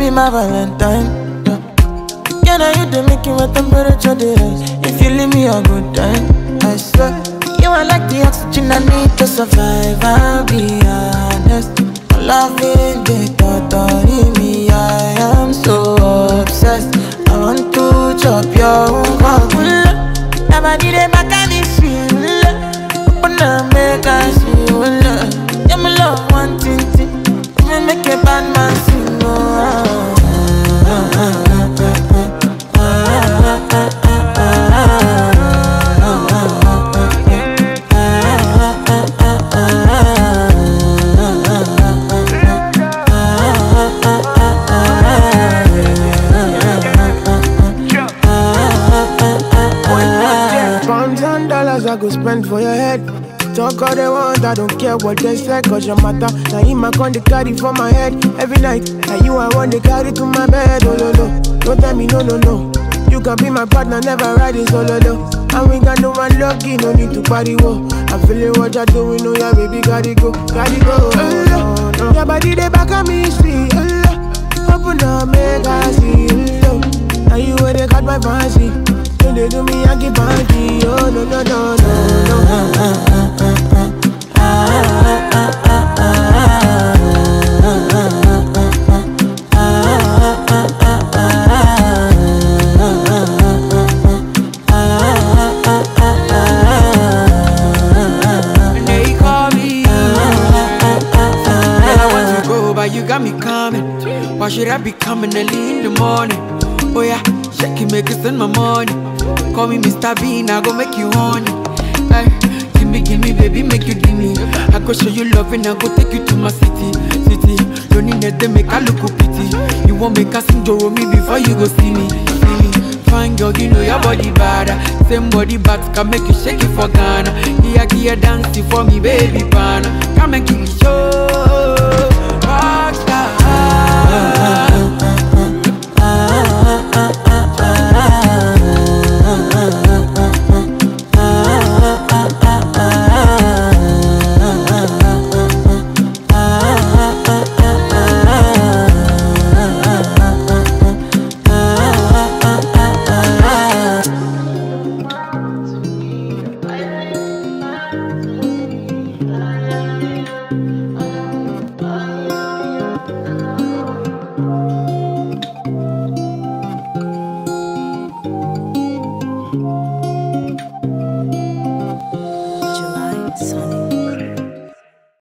be my Valentine. Yeah, now you dey make my temperature dey rise. If you leave me a good time, I swear. You are like the oxygen I need to survive. I'll be honest. Loving the thought of me, I am so obsessed. I want to chop your own. Never did it back at this feel. Open up, make us feel. Yeah, my love, one thing. Me make a bad man sing. I go spend for your head. Talk all they want, I don't care what they say. Cause your matter, now him I con the carry for my head. Every night, and you I want to carry to my bed. Oh no no, don't tell me no no no. You can be my partner, never riding solo low. And we got no one lucky, no need to party whoa. I'm feeling what you're doing, oh yeah baby, gotta go, gotta go. Your body they back at me, see. Open up, make I see. Now you where they got my fancy. They do me Yankee Panky, oh no no no no And they call me, girl I want to go but you got me coming. Why should I be coming early in the morning? Oh yeah, shake it, make it spend my money. Call me Mr. Bean, I go make you honey. Ay, give me, baby, make you give me. I go show you love and I go take you to my city. Don't need that, make I look pity. You won't make us enjoy me before you go see me. Fine girl, you know your body bad. Same body but can make you shake it for Ghana. Here, dancing for me, baby, pana. Come and give me show. Rockstar. July, sunny.